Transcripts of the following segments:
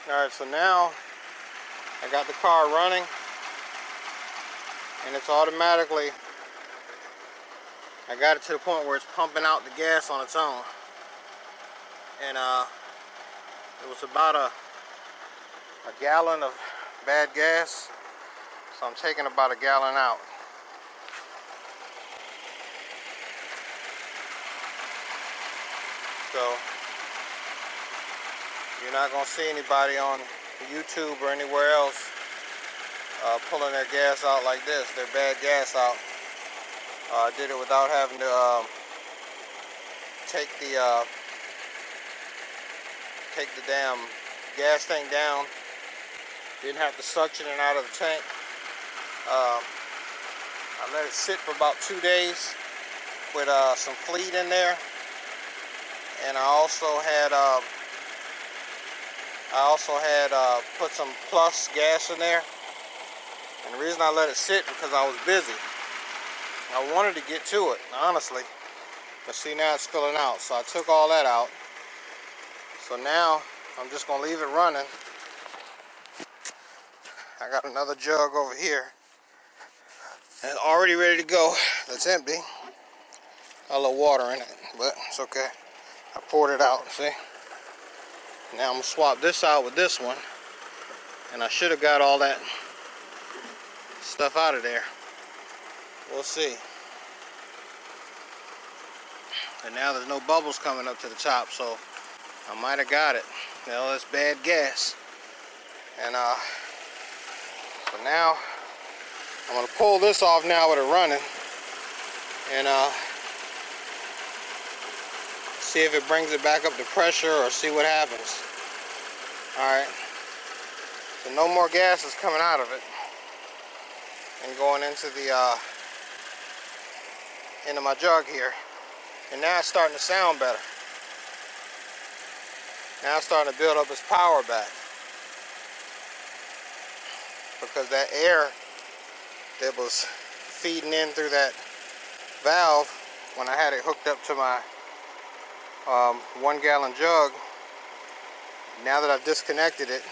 Alright, so now I got the car running and it's automatically, I got it to the point where it's pumping out the gas on its own. And it was about a gallon of bad gas, so I'm taking about a gallon out. So you're not going to see anybody on YouTube or anywhere else pulling their gas out like this, their bad gas out. I did it without having to take the damn gas tank down. Didn't have to suction it out of the tank. I let it sit for about 2 days with some fleet in there, and I also had put some plus gas in there. And the reason I let it sit because I was busy. I wanted to get to it, honestly, but see, now it's filling out, so I took all that out. So now I'm just gonna leave it running. I got another jug over here that's already ready to go. That's empty. Got a little water in it, but it's okay. I poured it out, see? Now I'm gonna swap this out with this one, and I should have got all that stuff out of there. We'll see. And now there's no bubbles coming up to the top, so I might have got it. You know, it's bad gas. And so now I'm gonna pull this off now with it running, and see if it brings it back up to pressure or see what happens. Alright. So no more gas is coming out of it and going into my jug here. And now it's starting to sound better. Now it's starting to build up its power back, because that air that was feeding in through that valve when I had it hooked up to my 1 gallon jug, now that I've disconnected it,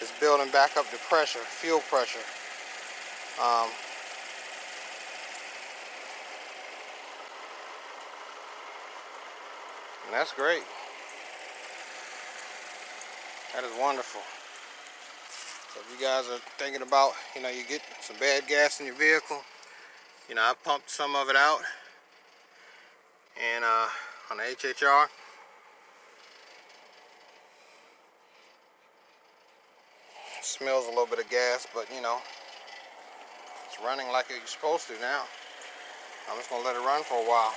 it's building back up the pressure, fuel pressure. And that's great. That is wonderful. So if you guys are thinking about, you know, you get some bad gas in your vehicle, you know, I pumped some of it out, and on the HHR. Smells a little bit of gas, but you know, it's running like it's supposed to now. I'm just gonna let it run for a while,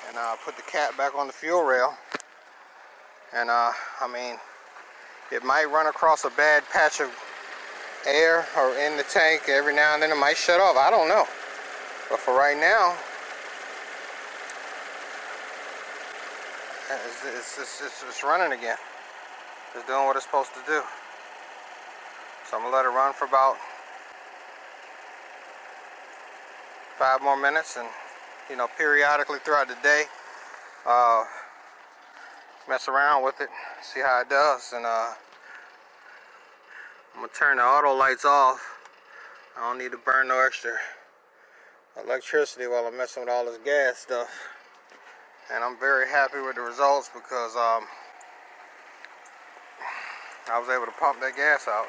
and put the cat back on the fuel rail. And I mean, it might run across a bad patch of air or in the tank every now and then. It might shut off, I don't know, but for right now it's running again. It's doing what it's supposed to do. So I'm gonna let it run for about 5 more minutes, and you know, periodically throughout the day, mess around with it, see how it does. And I'm gonna turn the auto lights off. I don't need to burn no extra electricity while I'm messing with all this gas stuff. And I'm very happy with the results, because I was able to pump that gas out.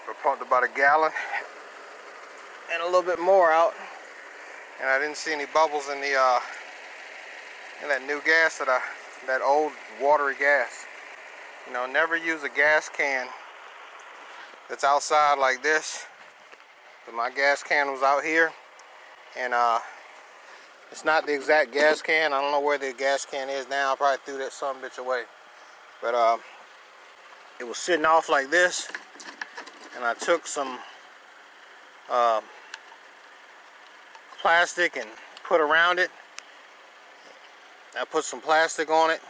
I pumped about a gallon and a little bit more out, and I didn't see any bubbles in the in that new gas that old watery gas. You know, never use a gas can that's outside like this. But my gas can was out here, and it's not the exact gas can. I don't know where the gas can is now. I probably threw that some bitch away. But it was sitting off like this, and I took some plastic and put around it. I put some plastic on it,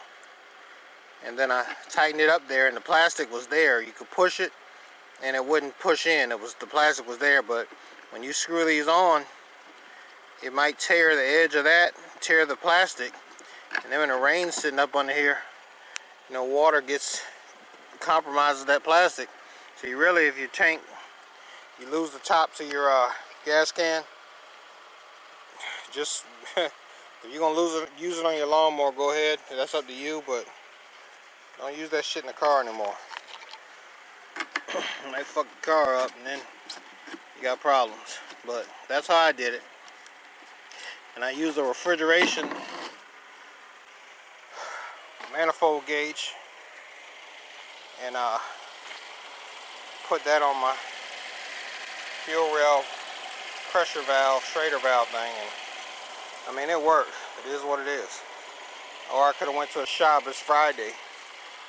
and then I tightened it up there, and the plastic was there. You could push it and it wouldn't push in. The plastic was there, but when you screw these on, it might tear the edge of that, tear the plastic. And then when the rain's sitting up under here, you know, water gets compromises that plastic. So you really, if your tank, you lose the top to your gas can, just if you're gonna use it on your lawnmower, go ahead. That's up to you, but don't use that shit in the car anymore. Might fuck the car up, and then you got problems. But that's how I did it. And I used a refrigeration manifold gauge, and put that on my fuel rail pressure valve, Schrader valve thing, and I mean, it worked. It is what it is. Or I could have went to a shop. It's Friday.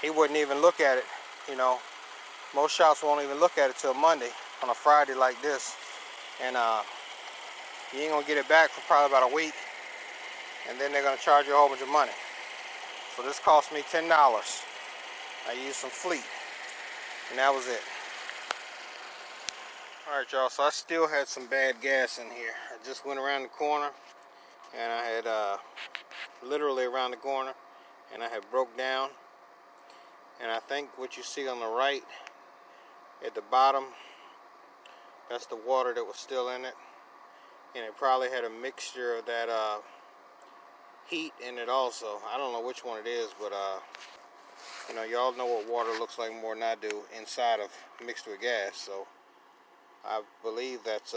He wouldn't even look at it. You know, most shops won't even look at it till Monday on a Friday like this, and you ain't gonna get it back for probably about a week, and then they're gonna charge you a whole bunch of money. So this cost me $10. I used some Fleet, and that was it. Alright, y'all, so I still had some bad gas in here. I just went around the corner, and I had literally around the corner, and I had broke down. And I think what you see on the right at the bottom, that's the water that was still in it, and it probably had a mixture of that heat in it also. I don't know which one it is, but you know, y'all know what water looks like more than I do inside of mixed with gas. So I believe that's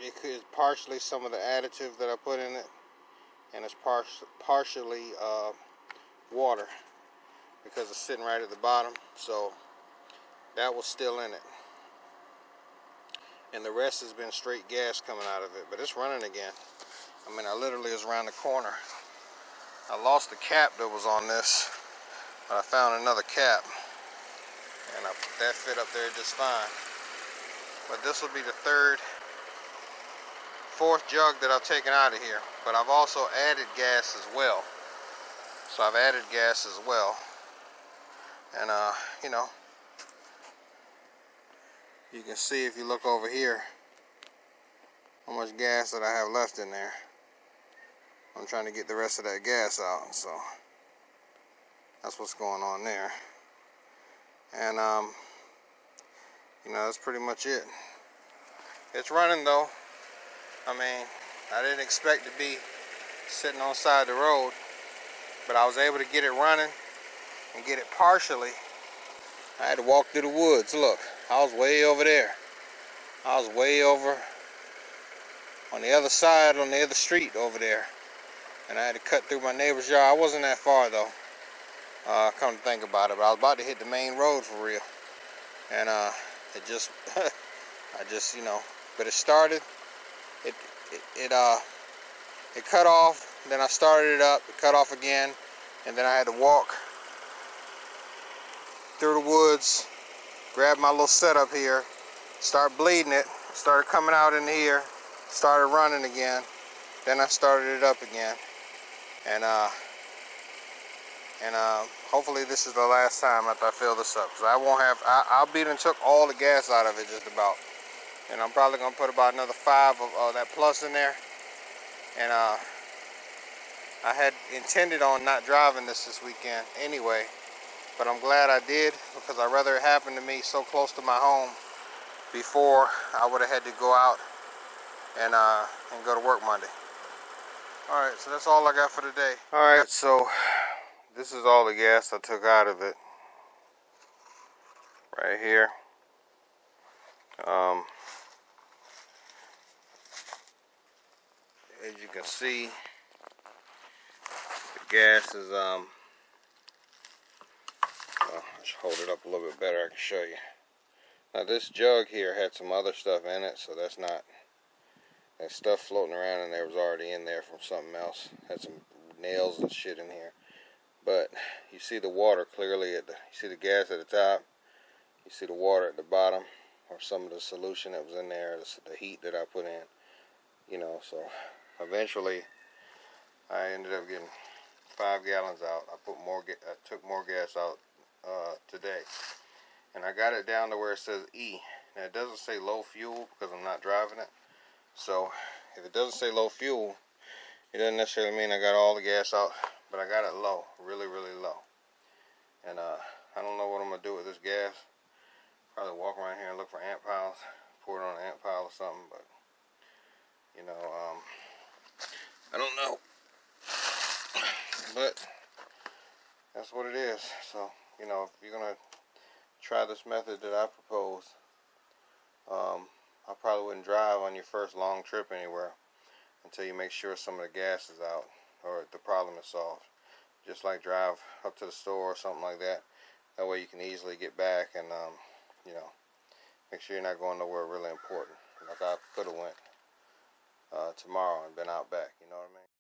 it is partially some of the additive that I put in it, and it's partially water, because it's sitting right at the bottom. So that was still in it, and the rest has been straight gas coming out of it, but it's running again. I mean, I literally was around the corner. I lost the cap that was on this, but I found another cap, and I put that fit up there just fine. But this will be the fourth jug that I've taken out of here, but I've also added gas as well. So I've added gas as well, and you know, you can see if you look over here how much gas that I have left in there. I'm trying to get the rest of that gas out, so that's what's going on there. And you know, that's pretty much it. It's running though. I mean, I didn't expect to be sitting on the side of the road, but I was able to get it running and get it partially. I had to walk through the woods. Look, I was way over there. I was way over on the other side, on the other street over there, and I had to cut through my neighbor's yard. I wasn't that far though, come to think about it, but I was about to hit the main road for real, and it just I just, you know, but it started, it cut off, then I started it up, it cut off again, and then I had to walk through the woods, grab my little setup here, start bleeding it, started coming out in here, started running again, then I started it up again, and hopefully this is the last time after I fill this up, because I won't have, I'll beat and took all the gas out of it just about, and I'm probably going to put about another 5 of that plus in there, and I had intended on not driving this weekend anyway, but I'm glad I did, because I'd rather it happen to me so close to my home before I would have had to go out and go to work Monday. Alright, so that's all I got for today. Alright, so this is all the gas I took out of it. Right here. As you can see, the gas is well, I should hold it up a little bit better, I can show you. Now this jug here had some other stuff in it, so that's not, that stuff floating around in there was already in there from something else. Had some nails and shit in here. But you see the water clearly at the, you see the gas at the top, you see the water at the bottom, or some of the solution that was in there, the heat that I put in, you know. So eventually I ended up getting 5 gallons out. I took more gas out today, and I got it down to where it says E. Now it doesn't say low fuel because I'm not driving it, so if it doesn't say low fuel, it doesn't necessarily mean I got all the gas out but I got it low, really low. And I don't know what I'm gonna do with this gas. Probably walk around here and look for ant piles, pour it on an ant pile or something. But you know, I don't know. But that's what it is. So you know, if you're gonna try this method that I propose, I probably wouldn't drive on your first long trip anywhere until you make sure some of the gas is out or the problem is solved. Just like drive up to the store or something like that. That way you can easily get back and you know, make sure you're not going nowhere really important. Like I could have went tomorrow and been out back. You know what I mean?